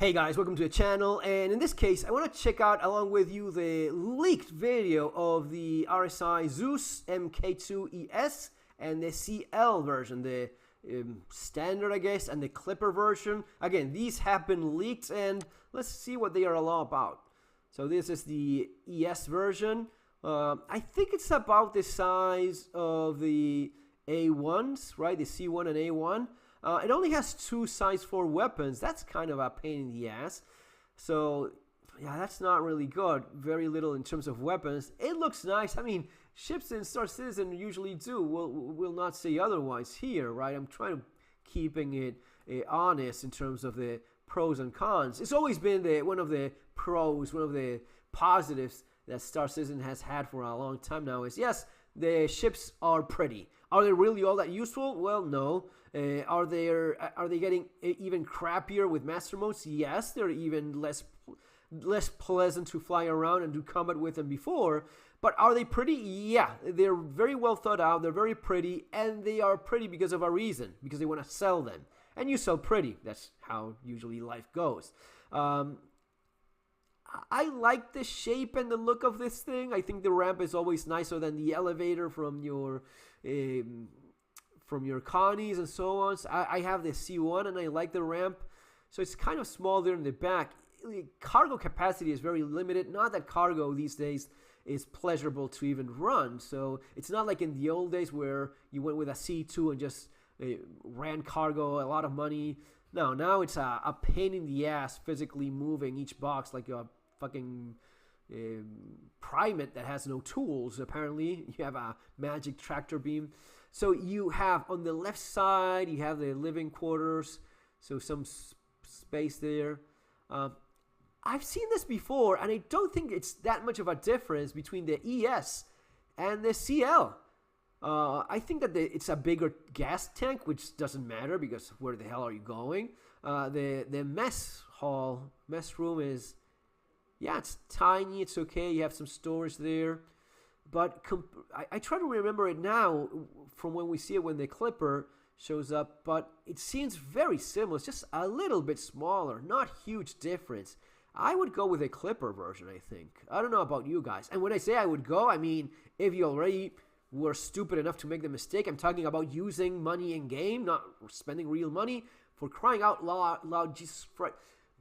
Hey guys, welcome to the channel, and in this case I want to check out along with you the leaked video of the RSI Zeus Mkii and the CL version, the standard I guess, and the Clipper version. Again, these have been leaked and let's see what they are all about. So this is the ES version. I think it's about the size of the A1s, right? The C1 and A1. It only has two size 4 weapons. That's kind of a pain in the ass. So, yeah, that's not really good. Very little in terms of weapons. It looks nice. I mean, ships in Star Citizen usually do. We'll not say otherwise here, right? I'm trying to keeping it honest in terms of the pros and cons. It's always been one of the pros, one of the positives that Star Citizen has had for a long time now is, yes, the ships are pretty. Are they really all that useful? Well, no. Are they getting even crappier with master modes? Yes, they're even less pleasant to fly around and do combat with than before. But are they pretty? Yeah, they're very well thought out. They're very pretty, and they are pretty because of a reason, because they want to sell them. And you sell pretty. That's how usually life goes. I like the shape and the look of this thing. I think the ramp is always nicer than the elevator from your Connies and so on. So I have the C1 and I like the ramp. So it's kind of small there in the back. Cargo capacity is very limited. Not that cargo these days is pleasurable to even run. So it's not like in the old days where you went with a C2 and just ran cargo, a lot of money. No, now it's a pain in the ass physically moving each box like a fucking primate that has no tools. Apparently you have a magic tractor beam. So you have on the left side you have the living quarters, so some space there. I've seen this before and I don't think it's that much of a difference between the ES and the CL. I think that it's a bigger gas tank, which doesn't matter because where the hell are you going? The mess room is, yeah, it's tiny, it's okay, you have some storage there. But I try to remember it now from when we see it when the Clipper shows up, but it seems very similar. It's just a little bit smaller, not huge difference. I would go with a Clipper version, I think. I don't know about you guys. And when I say I would go, I mean if you already were stupid enough to make the mistake. I'm talking about using money in game, not spending real money. For crying out loud, Jesus Christ.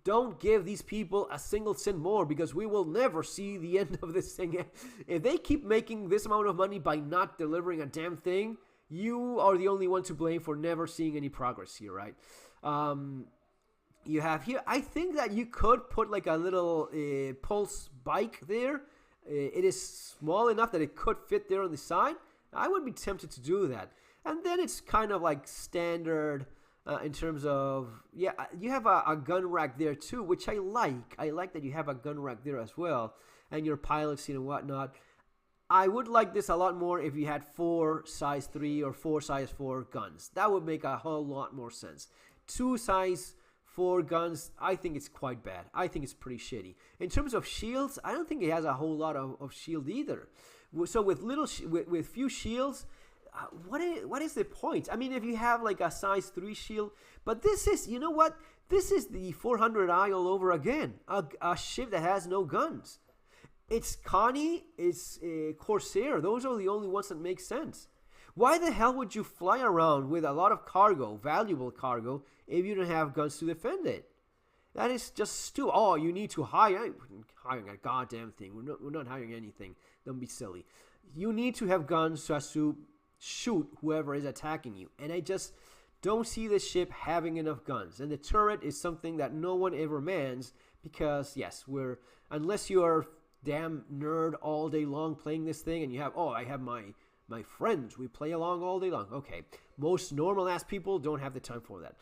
Don't give these people a single cent more because we will never see the end of this thing. If they keep making this amount of money by not delivering a damn thing, you are the only one to blame for never seeing any progress here, right? You have here, I think that you could put like a little pulse bike there. It is small enough that it could fit there on the side. I would be tempted to do that. And then it's kind of like standard in terms of, yeah, you have a gun rack there too, which I like. I like that you have a gun rack there as well. And your pilot seat and whatnot. I would like this a lot more if you had 4 size 3 or 4 size 4 guns. That would make a whole lot more sense. 2 size 4 guns, I think it's quite bad. I think it's pretty shitty. In terms of shields, I don't think it has a whole lot of shield either. So with with few shields, what is the point? I mean, if you have like a size 3 shield, but this is, you know what? This is the 400i all over again. A ship that has no guns. It's Connie, it's Corsair. Those are the only ones that make sense. Why the hell would you fly around with a lot of cargo, valuable cargo, if you don't have guns to defend it? That is just stupid. Oh, you need to hire. Hiring a goddamn thing. We're not hiring anything. Don't be silly. You need to have guns so as to shoot whoever is attacking you. And I just don't see the ship having enough guns. And the turret is something that no one ever mans because, yes, unless you are damn nerd all day long playing this thing and you have, oh, I have my friends, we play along all day long. Okay, most normal ass people don't have the time for that.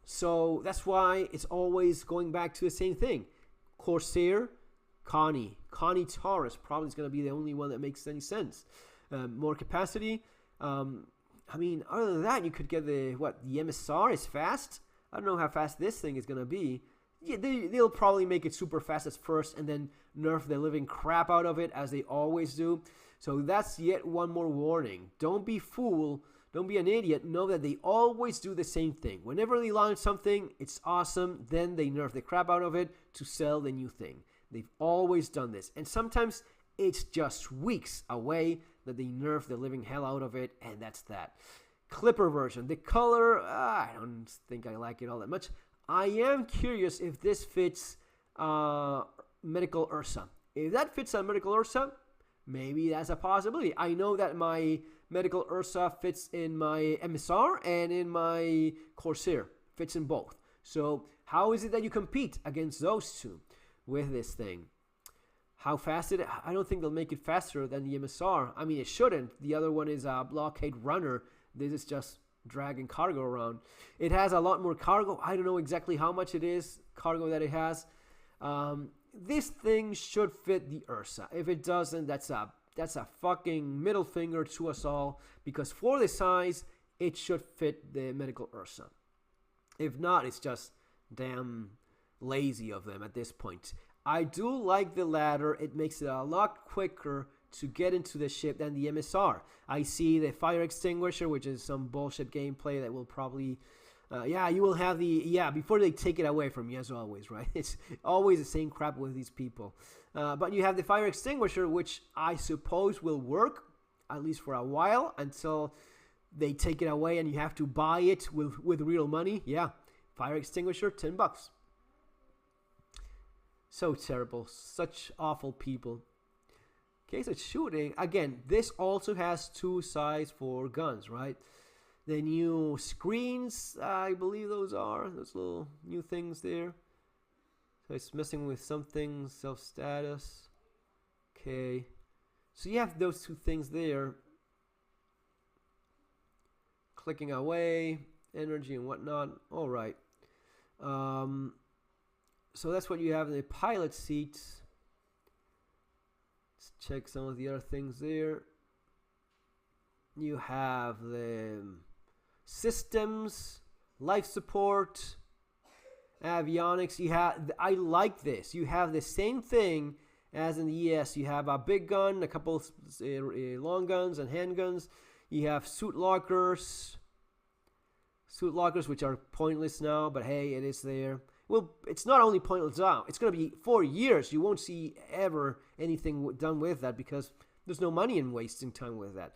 So that's why it's always going back to the same thing. Corsair, Connie Taurus probably is going to be the only one that makes any sense. More capacity. I mean, other than that, you could get the MSR is fast. I don't know how fast this thing is going to be. Yeah, they'll probably make it super fast at first and then nerf the living crap out of it as they always do. So that's yet one more warning. Don't be fooled Don't be an idiot. Know that they always do the same thing. Whenever they launch something, it's awesome. Then they nerf the crap out of it to sell the new thing. They've always done this. And sometimes it's just weeks away that they nerf the living hell out of it. And that's that. Clipper version. The color, I don't think I like it all that much. I am curious if this fits Medical Ursa. If that fits on Medical Ursa, maybe that's a possibility. I know that my Medical Ursa fits in my MSR and in my Corsair. Fits in both. So how is it that you compete against those two with this thing? How fast is it? I don't think they'll make it faster than the MSR. I mean, it shouldn't. The other one is a blockade runner. This is just dragging cargo around. It has a lot more cargo. I don't know exactly how much it is, cargo that it has. This thing should fit the Ursa. If it doesn't, that's a fucking middle finger to us all, because for the size, it should fit the Medical Ursa. If not, it's just damn lazy of them at this point. I do like the ladder. It makes it a lot quicker to get into the ship than the MSR. I see the fire extinguisher, which is some bullshit gameplay that will probably... you will have the... before they take it away from you, as always, right? It's always the same crap with these people. But you have the fire extinguisher, which I suppose will work, at least for a while, until they take it away and you have to buy it with real money. Yeah, fire extinguisher, $10. So terrible. Such awful people. Okay, so shooting. Again, this also has two sides for guns, right? The new screens, I believe those are. Those little new things there. So it's messing with something, self-status. Okay. So you have those two things there. Clicking away, energy and whatnot. All right. So that's what you have in the pilot seat. Let's check some of the other things there. You have the systems, life support, avionics. You have, I like this. You have the same thing as in the ES. You have a big gun, a couple of long guns and handguns. You have suit lockers, which are pointless now, but hey, it is there. Well, it's not only pointless now. It's going to be 4 years. You won't see ever anything done with that because there's no money in wasting time with that.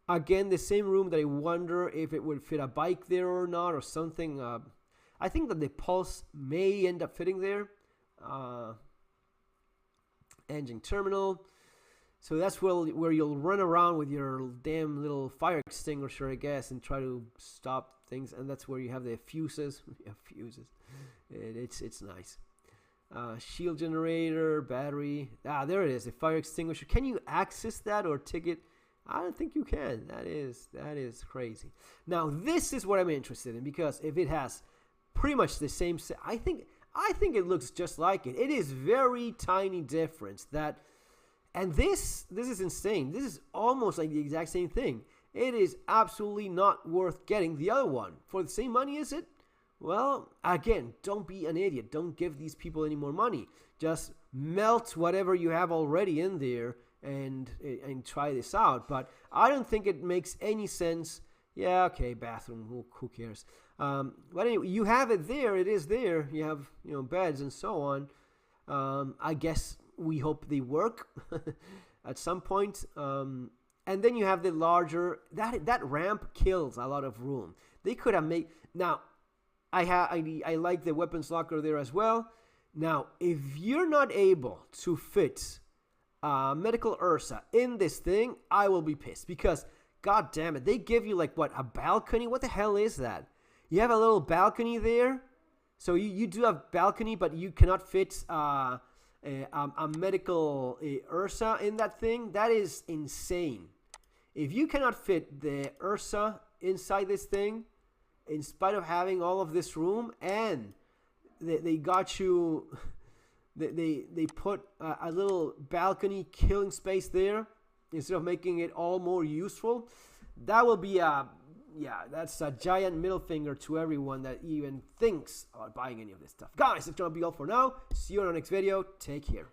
Again, the same room that I wonder if it would fit a bike there or not or something. I think that the Pulse may end up fitting there. Engine terminal. So that's where you'll run around with your damn little fire extinguisher, I guess, and try to stop things. And that's where you have the fuses. Yeah, fuses. It's nice. Shield generator, battery. There it is, the fire extinguisher. Can you access that or take it? I don't think you can. That is crazy. Now this is what I'm interested in, because if it has pretty much the same set, I think it looks just like it. It is very tiny difference and this is insane. This is almost like the exact same thing. It is absolutely not worth getting the other one for the same money, is it? Well, again, don't be an idiot. Don't give these people any more money. Just melt whatever you have already in there and try this out. But I don't think it makes any sense. Yeah, okay, bathroom. Who cares? But anyway, you have it there. It is there. You have beds and so on. I guess we hope they work at some point. And then you have the larger. That ramp kills a lot of room. They could have made now. I like the weapons locker there as well. Now, if you're not able to fit Medical Ursa in this thing, I will be pissed, because god damn it, they give you like what, a balcony? What the hell is that? You have a little balcony there, so you do have balcony, but you cannot fit a Medical Ursa in that thing. That is insane. If you cannot fit the Ursa inside this thing, in spite of having all of this room, and they got you, they put a little balcony killing space there instead of making it all more useful, that will be that's a giant middle finger to everyone that even thinks about buying any of this stuff. Guys, that's gonna be all for now. See you in our next video. Take care.